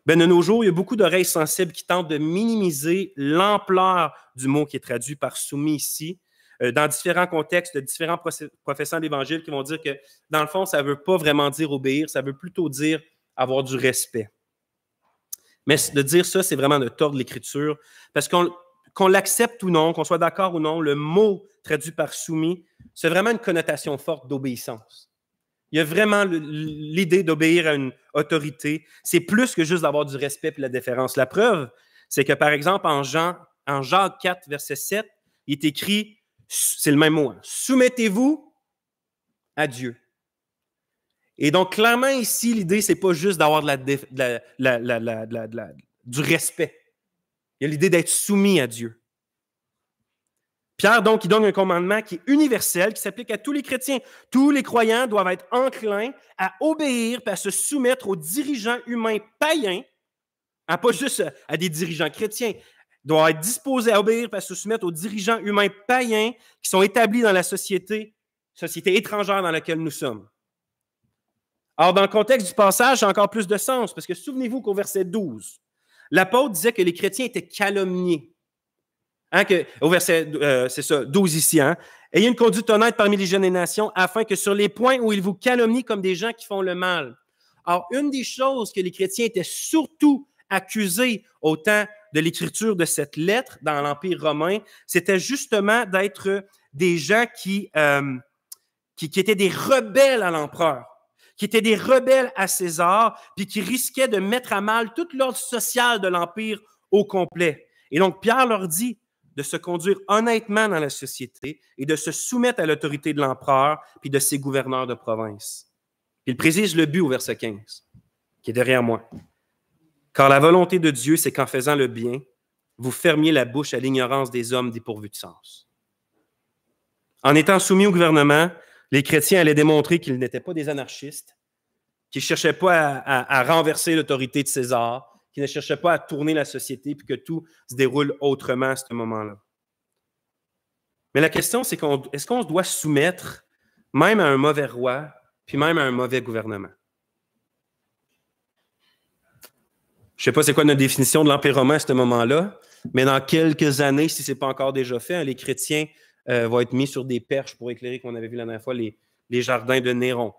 Ben, de nos jours, il y a beaucoup d'oreilles sensibles qui tentent de minimiser l'ampleur du mot qui est traduit par soumis ici, dans différents contextes de différents professeurs d'Évangile qui vont dire que, dans le fond, ça ne veut pas vraiment dire obéir, ça veut plutôt dire avoir du respect. Mais de dire ça, c'est vraiment de tordre l'Écriture, parce qu'on l'accepte ou non, qu'on soit d'accord ou non, le mot traduit par soumis, c'est vraiment une connotation forte d'obéissance. Il y a vraiment l'idée d'obéir à une autorité. C'est plus que juste d'avoir du respect et la déférence. La preuve, c'est que, par exemple, en Jacques 4, verset 7, il est écrit, c'est le même mot, hein, « Soumettez-vous à Dieu ». Et donc, clairement, ici, l'idée, c'est pas juste d'avoir du respect. Il y a l'idée d'être soumis à Dieu. Pierre, donc, il donne un commandement qui est universel, qui s'applique à tous les chrétiens. Tous les croyants doivent être enclins à obéir et à se soumettre aux dirigeants humains païens, hein, pas juste à des dirigeants chrétiens. Ils doivent être disposés à obéir et à se soumettre aux dirigeants humains païens qui sont établis dans la société étrangère dans laquelle nous sommes. Alors, dans le contexte du passage, ça a encore plus de sens, parce que souvenez-vous qu'au verset 12, l'apôtre disait que les chrétiens étaient calomniés. Hein, au verset 12 ici, hein, « Ayez une conduite honnête parmi les jeunes des nations, afin que sur les points où ils vous calomnient comme des gens qui font le mal. » Alors, une des choses que les chrétiens étaient surtout accusés au temps de l'écriture de cette lettre dans l'Empire romain, c'était justement d'être des gens qui étaient des rebelles à l'empereur, qui étaient des rebelles à César, puis qui risquaient de mettre à mal tout l'ordre social de l'Empire au complet. Et donc, Pierre leur dit de se conduire honnêtement dans la société et de se soumettre à l'autorité de l'empereur puis de ses gouverneurs de province. Il précise le but au verset 15, qui est derrière moi. « Car la volonté de Dieu, c'est qu'en faisant le bien, vous fermiez la bouche à l'ignorance des hommes dépourvus de sens. » En étant soumis au gouvernement, les chrétiens allaient démontrer qu'ils n'étaient pas des anarchistes, qu'ils ne cherchaient pas à renverser l'autorité de César, qui ne cherchait pas à tourner la société puis que tout se déroule autrement à ce moment-là. Mais la question, c'est est-ce qu'on doit se soumettre même à un mauvais roi puis même à un mauvais gouvernement? Je ne sais pas c'est quoi notre définition de l'Empire romain à ce moment-là, mais dans quelques années, si ce n'est pas encore déjà fait, les chrétiens vont être mis sur des perches pour éclairer, qu'on avait vu la dernière fois, les jardins de Néron.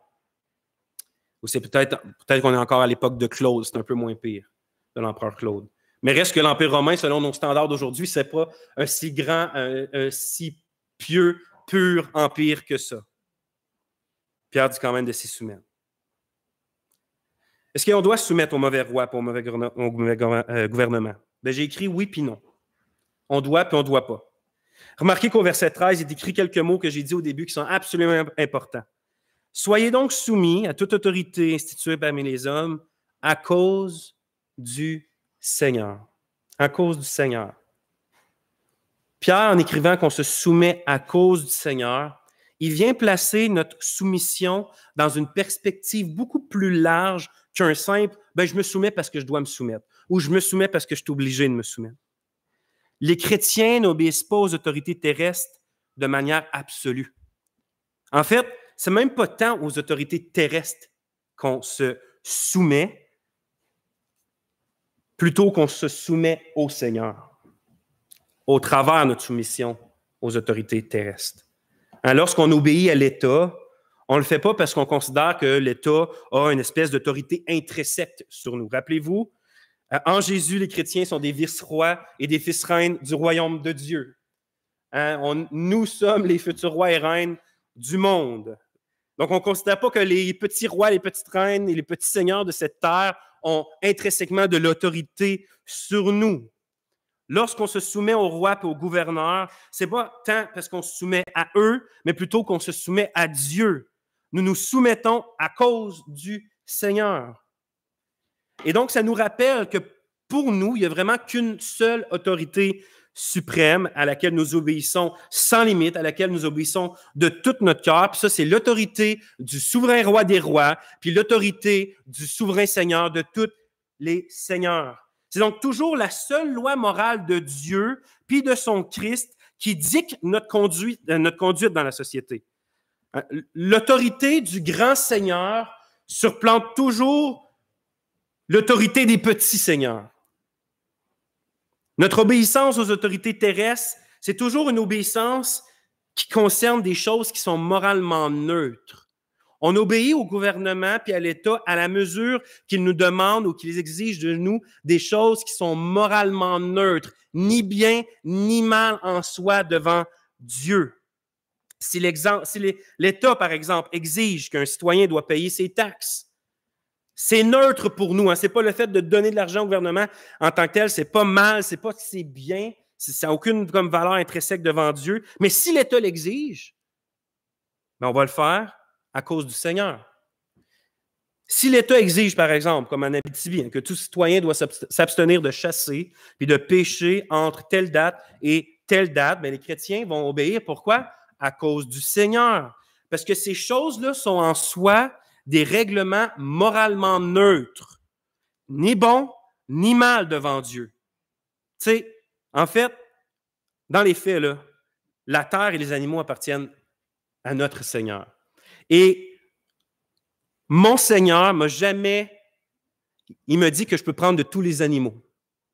Ou c'est peut-être qu'on est encore à l'époque de Claude, c'est un peu moins pire, de l'empereur Claude. Mais reste que l'Empire romain, selon nos standards d'aujourd'hui, ce n'est pas un si grand, un si pieux, pur empire que ça. Pierre dit quand même de s'y soumettre. Est-ce qu'on doit se soumettre au mauvais roi, au mauvais gouvernement? Ben, j'ai écrit oui puis non. On doit puis on ne doit pas. Remarquez qu'au verset 13, il est écrit quelques mots que j'ai dit au début qui sont absolument importants. « Soyez donc soumis à toute autorité instituée parmi les hommes à cause du Seigneur. » À cause du Seigneur. Pierre, en écrivant qu'on se soumet à cause du Seigneur, il vient placer notre soumission dans une perspective beaucoup plus large qu'un simple « je me soumets parce que je dois me soumettre » ou « je me soumets parce que je suis obligé de me soumettre ». Les chrétiens n'obéissent pas aux autorités terrestres de manière absolue. En fait, ce n'est même pas tant aux autorités terrestres qu'on se soumet, plutôt qu'on se soumet au Seigneur, au travers de notre soumission aux autorités terrestres. Lorsqu'on obéit à l'État, on ne le fait pas parce qu'on considère que l'État a une espèce d'autorité intrinsèque sur nous. Rappelez-vous, en Jésus, les chrétiens sont des vice-rois et des fils-reines du royaume de Dieu. Nous sommes les futurs rois et reines du monde. Donc, on ne considère pas que les petits rois, les petites reines et les petits seigneurs de cette terre ont intrinsèquement de l'autorité sur nous. Lorsqu'on se soumet au roi et au gouverneur, ce n'est pas tant parce qu'on se soumet à eux, mais plutôt qu'on se soumet à Dieu. Nous nous soumettons à cause du Seigneur. Et donc, ça nous rappelle que pour nous, il n'y a vraiment qu'une seule autorité suprême à laquelle nous obéissons sans limite, à laquelle nous obéissons de tout notre cœur. Puis ça, c'est l'autorité du souverain roi des rois, puis l'autorité du souverain Seigneur de tous les seigneurs. C'est donc toujours la seule loi morale de Dieu, puis de son Christ, qui dicte notre conduite dans la société. L'autorité du grand Seigneur surplante toujours l'autorité des petits seigneurs. Notre obéissance aux autorités terrestres, c'est toujours une obéissance qui concerne des choses qui sont moralement neutres. On obéit au gouvernement puis à l'État à la mesure qu'ils nous demandent ou qu'ils exigent de nous des choses qui sont moralement neutres, ni bien ni mal en soi devant Dieu. Si l'État, par exemple, exige qu'un citoyen doit payer ses taxes, c'est neutre pour nous. Ce n'est pas le fait de donner de l'argent au gouvernement en tant que tel. Ce n'est pas mal, ce n'est pas que c'est bien. Ça n'a aucune valeur intrinsèque devant Dieu. Mais si l'État l'exige, on va le faire à cause du Seigneur. Si l'État exige, par exemple, comme en Abitibi, que tout citoyen doit s'abstenir de chasser puis de pêcher entre telle date et telle date, les chrétiens vont obéir. Pourquoi? À cause du Seigneur. Parce que ces choses-là sont en soi des règlements moralement neutres, ni bons, ni mal devant Dieu. Tu sais, en fait, dans les faits, là, la terre et les animaux appartiennent à notre Seigneur. Et mon Seigneur m'a jamais... Il me dit que je peux prendre de tous les animaux,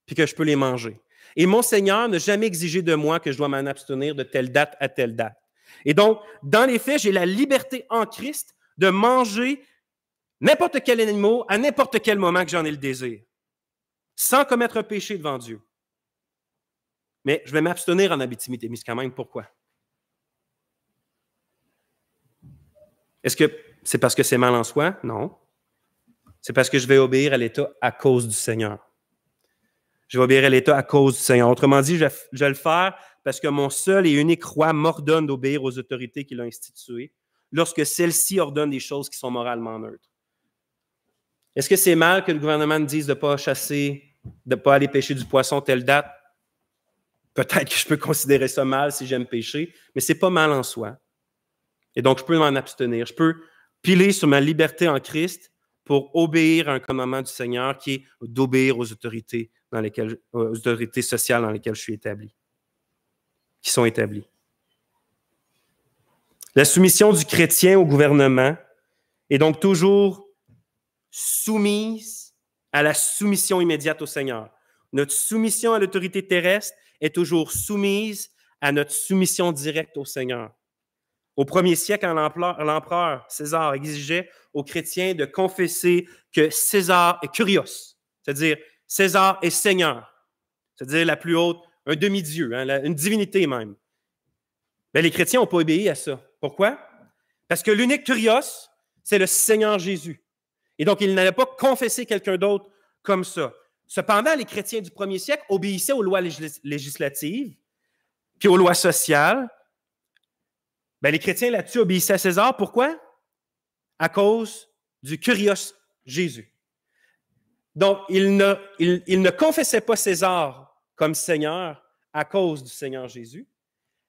puis que je peux les manger. Et mon Seigneur n'a jamais exigé de moi que je dois m'en abstenir de telle date à telle date. Et donc, dans les faits, j'ai la liberté en Christ de manger n'importe quel animal à n'importe quel moment que j'en ai le désir, sans commettre un péché devant Dieu. Mais je vais m'abstenir en Abitibi-Témiscamingue. Pourquoi? Est-ce que c'est parce que c'est mal en soi? Non. C'est parce que je vais obéir à l'État à cause du Seigneur. Je vais obéir à l'État à cause du Seigneur. Autrement dit, je vais le faire parce que mon seul et unique roi m'ordonne d'obéir aux autorités qu'il a instituées lorsque celles-ci ordonnent des choses qui sont moralement neutres. Est-ce que c'est mal que le gouvernement me dise de ne pas chasser, de ne pas aller pêcher du poisson telle date? Peut-être que je peux considérer ça mal si j'aime pêcher, mais ce n'est pas mal en soi. Et donc, je peux m'en abstenir. Je peux piler sur ma liberté en Christ pour obéir à un commandement du Seigneur qui est d'obéir aux autorités sociales dans lesquelles je suis établi, qui sont établies. La soumission du chrétien au gouvernement est donc toujours soumise à la soumission immédiate au Seigneur. Notre soumission à l'autorité terrestre est toujours soumise à notre soumission directe au Seigneur. Au premier siècle, l'empereur César exigeait aux chrétiens de confesser que César est kurios, c'est-à-dire César est Seigneur, c'est-à-dire la plus haute, un demi-dieu, une divinité même. Les chrétiens n'ont pas obéi à ça. Pourquoi? Parce que l'unique kurios, c'est le Seigneur Jésus. Et donc, ils n'allaient pas confesser quelqu'un d'autre comme ça. Cependant, les chrétiens du premier siècle obéissaient aux lois législatives, puis aux lois sociales. Les chrétiens là-dessus obéissaient à César. Pourquoi? À cause du kurios Jésus. Donc, ils ne confessaient pas César comme Seigneur à cause du Seigneur Jésus,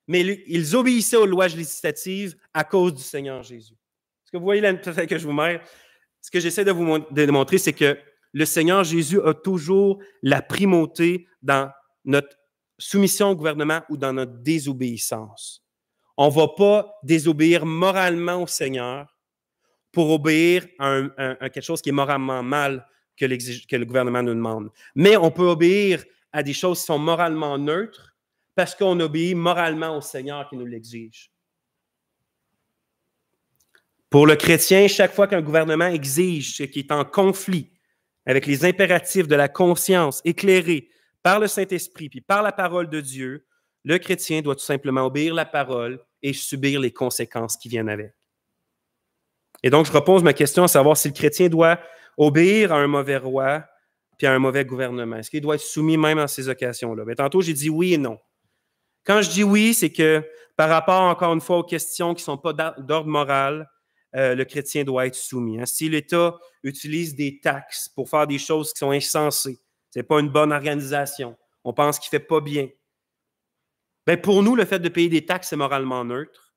mais ils obéissaient aux lois législatives à cause du Seigneur Jésus. Est-ce que vous voyez peut-être que je vous mêle? Ce que j'essaie de vous démontrer, c'est que le Seigneur Jésus a toujours la primauté dans notre soumission au gouvernement ou dans notre désobéissance. On ne va pas désobéir moralement au Seigneur pour obéir à quelque chose qui est moralement mal que le gouvernement nous demande. Mais on peut obéir à des choses qui sont moralement neutres parce qu'on obéit moralement au Seigneur qui nous l'exige. Pour le chrétien, chaque fois qu'un gouvernement exige ce qui est en conflit avec les impératifs de la conscience éclairée par le Saint-Esprit puis par la parole de Dieu, le chrétien doit tout simplement obéir la parole et subir les conséquences qui viennent avec. Et donc, je repose ma question à savoir si le chrétien doit obéir à un mauvais roi puis à un mauvais gouvernement. Est-ce qu'il doit être soumis même à ces occasions-là? Tantôt, j'ai dit oui et non. Quand je dis oui, c'est que par rapport, encore une fois, aux questions qui ne sont pas d'ordre moral, le chrétien doit être soumis. Si l'État utilise des taxes pour faire des choses qui sont insensées, ce n'est pas une bonne organisation, on pense qu'il ne fait pas bien. Pour nous, le fait de payer des taxes, c'est moralement neutre.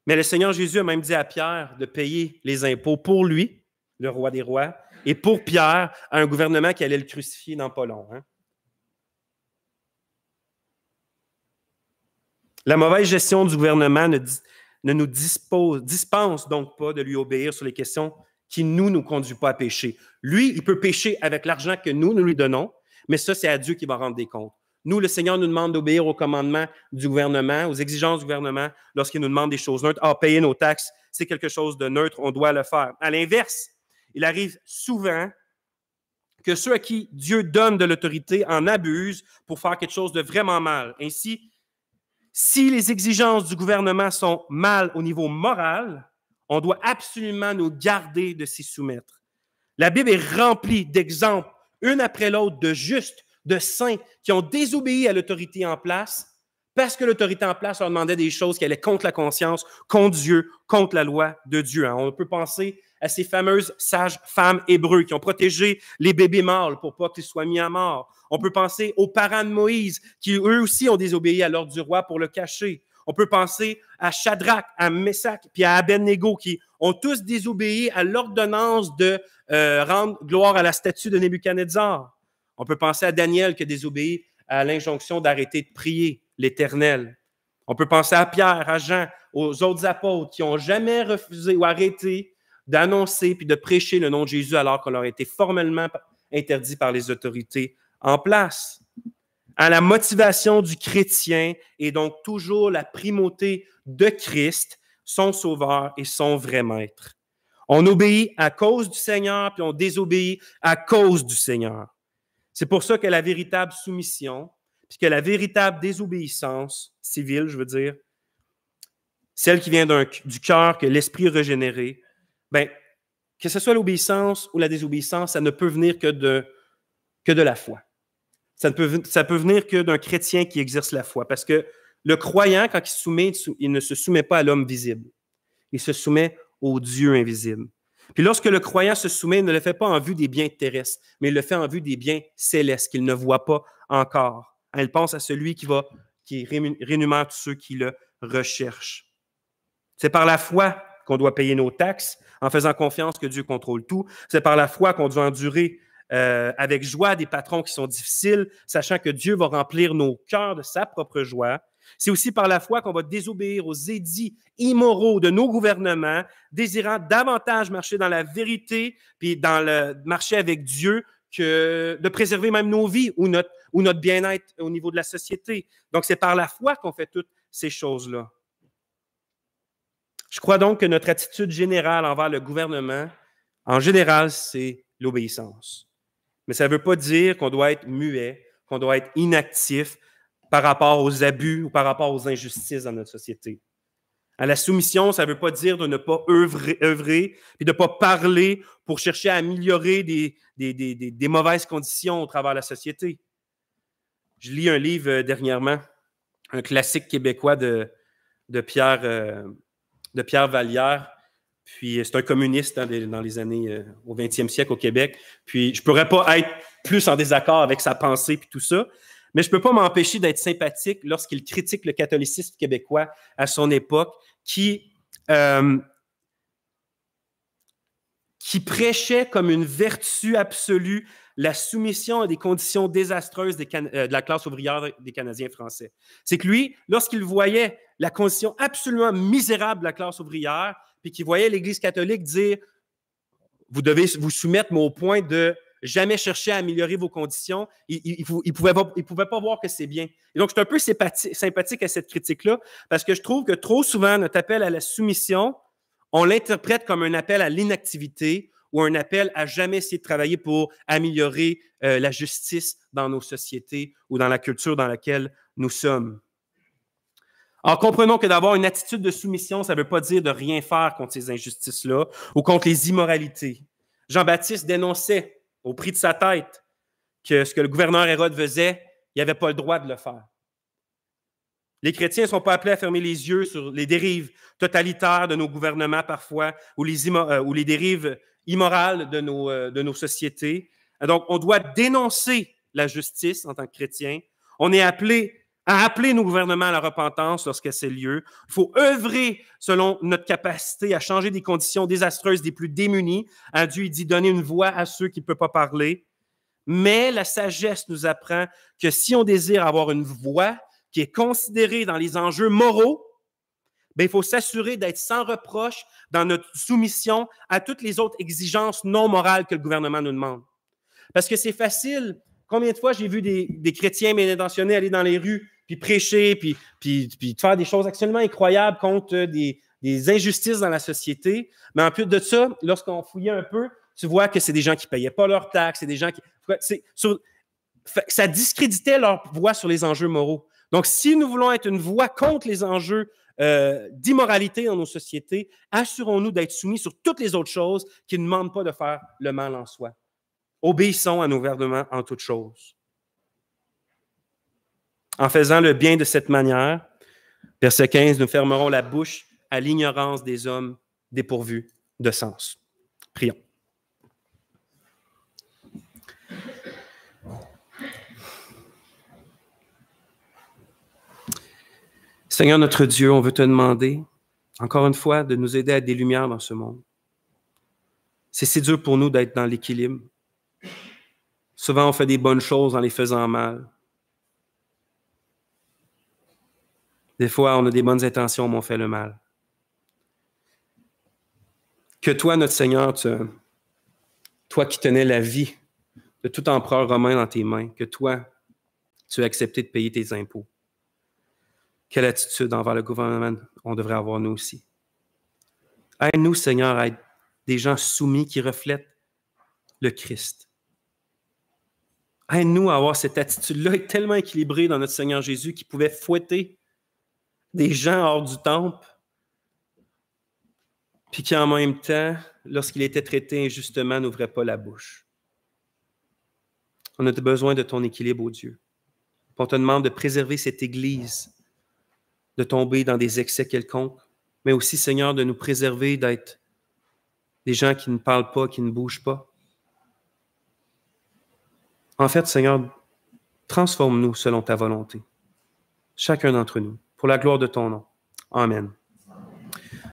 Mais le Seigneur Jésus a même dit à Pierre de payer les impôts pour lui, le roi des rois, et pour Pierre, à un gouvernement qui allait le crucifier dans pas long. La mauvaise gestion du gouvernement ne nous dispense donc pas de lui obéir sur les questions qui nous conduisent pas à pécher. Lui, il peut pécher avec l'argent que nous lui donnons, mais ça, c'est à Dieu qui va rendre des comptes. Nous, le Seigneur nous demande d'obéir aux commandements du gouvernement, aux exigences du gouvernement lorsqu'il nous demande des choses neutres. Payer nos taxes, c'est quelque chose de neutre, on doit le faire. À l'inverse, il arrive souvent que ceux à qui Dieu donne de l'autorité en abusent pour faire quelque chose de vraiment mal. Ainsi, si les exigences du gouvernement sont mal au niveau moral, on doit absolument nous garder de s'y soumettre. La Bible est remplie d'exemples, une après l'autre, de justes, de saints qui ont désobéi à l'autorité en place parce que l'autorité en place leur demandait des choses qui allaient contre la conscience, contre Dieu, contre la loi de Dieu. On peut penser à ces fameuses sages femmes hébreux qui ont protégé les bébés mâles pour pas qu'ils soient mis à mort. On peut penser aux parents de Moïse qui, eux aussi, ont désobéi à l'ordre du roi pour le cacher. On peut penser à Shadrach, à Meshach, puis à Abednego qui ont tous désobéi à l'ordonnance de rendre gloire à la statue de Nebuchadnezzar. On peut penser à Daniel qui a désobéi à l'injonction d'arrêter de prier l'Éternel. On peut penser à Pierre, à Jean, aux autres apôtres qui n'ont jamais refusé ou arrêté d'annoncer puis de prêcher le nom de Jésus alors qu'on leur a été formellement interdit par les autorités en place. À la motivation du chrétien est donc toujours la primauté de Christ, son sauveur et son vrai maître. On obéit à cause du Seigneur, puis on désobéit à cause du Seigneur. C'est pour ça que la véritable soumission, puis que la véritable désobéissance civile, je veux dire, celle qui vient du cœur, que l'esprit est régénéré, bien, que ce soit l'obéissance ou la désobéissance, ça ne peut venir que de la foi. Ça peut venir que d'un chrétien qui exerce la foi. Parce que le croyant, quand il se soumet, il ne se soumet pas à l'homme visible. Il se soumet au Dieu invisible. Puis lorsque le croyant se soumet, il ne le fait pas en vue des biens terrestres, mais il le fait en vue des biens célestes qu'il ne voit pas encore. Il pense à celui qui rémunère tous ceux qui le recherchent. C'est par la foi qu'on doit payer nos taxes, en faisant confiance que Dieu contrôle tout. C'est par la foi qu'on doit endurer avec joie des patrons qui sont difficiles, sachant que Dieu va remplir nos cœurs de sa propre joie. C'est aussi par la foi qu'on va désobéir aux édits immoraux de nos gouvernements, désirant davantage marcher dans la vérité, puis dans le marcher avec Dieu, que de préserver même nos vies ou notre bien-être au niveau de la société. Donc, c'est par la foi qu'on fait toutes ces choses-là. Je crois donc que notre attitude générale envers le gouvernement, en général, c'est l'obéissance. Mais ça ne veut pas dire qu'on doit être muet, qu'on doit être inactif par rapport aux abus ou par rapport aux injustices dans notre société. À la soumission, ça ne veut pas dire de ne pas œuvrer et de ne pas parler pour chercher à améliorer des mauvaises conditions au travers de la société. Je lis un livre dernièrement, un classique québécois de Pierre Vallière. Puis c'est un communiste dans les années au 20e siècle au Québec. Puis je ne pourrais pas être plus en désaccord avec sa pensée et tout ça, mais je ne peux pas m'empêcher d'être sympathique lorsqu'il critique le catholicisme québécois à son époque qui prêchait comme une vertu absolue la soumission à des conditions désastreuses de la classe ouvrière des Canadiens français. C'est que lui, lorsqu'il voyait la condition absolument misérable de la classe ouvrière, puis qu'il voyait l'Église catholique dire « Vous devez vous soumettre, mais au point de jamais chercher à améliorer vos conditions », il ne pouvait pas voir que c'est bien. Et donc, je suis un peu sympathique à cette critique-là, parce que je trouve que trop souvent, notre appel à la soumission, on l'interprète comme un appel à l'inactivité ou un appel à jamais essayer de travailler pour améliorer la justice dans nos sociétés ou dans la culture dans laquelle nous sommes. Alors, comprenons que d'avoir une attitude de soumission, ça ne veut pas dire de rien faire contre ces injustices-là ou contre les immoralités. Jean-Baptiste dénonçait au prix de sa tête que ce que le gouverneur Hérode faisait, il n'avait pas le droit de le faire. Les chrétiens ne sont pas appelés à fermer les yeux sur les dérives totalitaires de nos gouvernements parfois ou les dérives immorales de nos sociétés. Donc, on doit dénoncer la justice en tant que chrétien. On est appelé à appeler nos gouvernements à la repentance lorsque c'est lieu. Il faut œuvrer selon notre capacité à changer des conditions désastreuses des plus démunis. Dieu dit donner une voix à ceux qui ne peuvent pas parler. Mais la sagesse nous apprend que si on désire avoir une voix, qui est considéré dans les enjeux moraux, bien, il faut s'assurer d'être sans reproche dans notre soumission à toutes les autres exigences non morales que le gouvernement nous demande. Parce que c'est facile. Combien de fois j'ai vu des chrétiens bien intentionnés aller dans les rues, puis prêcher, puis faire des choses absolument incroyables contre des injustices dans la société. Mais en plus de ça, lorsqu'on fouillait un peu, tu vois que c'est des gens qui ne payaient pas leurs taxes, c'est des gens qui... ça discréditait leur voix sur les enjeux moraux. Donc, si nous voulons être une voix contre les enjeux d'immoralité dans nos sociétés, assurons-nous d'être soumis sur toutes les autres choses qui ne demandent pas de faire le mal en soi. Obéissons à nos gouvernements en toutes choses. En faisant le bien de cette manière, verset 15, nous fermerons la bouche à l'ignorance des hommes dépourvus de sens. Prions. Seigneur notre Dieu, on veut te demander, encore une fois, de nous aider à être des lumières dans ce monde. C'est si dur pour nous d'être dans l'équilibre. Souvent, on fait des bonnes choses en les faisant mal. Des fois, on a des bonnes intentions, mais on fait le mal. Que toi, notre Seigneur, toi qui tenais la vie de tout empereur romain dans tes mains, que toi, tu as accepté de payer tes impôts. Quelle attitude envers le gouvernement on devrait avoir nous aussi. Aide-nous, Seigneur, à être des gens soumis qui reflètent le Christ. Aide-nous à avoir cette attitude-là tellement équilibrée dans notre Seigneur Jésus qui pouvait fouetter des gens hors du temple, puis qui en même temps, lorsqu'il était traité injustement, n'ouvrait pas la bouche. On a besoin de ton équilibre, ô Dieu. On te demande de préserver cette Église, de tomber dans des excès quelconques, mais aussi, Seigneur, de nous préserver d'être des gens qui ne parlent pas, qui ne bougent pas. En fait, Seigneur, transforme-nous selon ta volonté, chacun d'entre nous, pour la gloire de ton nom. Amen.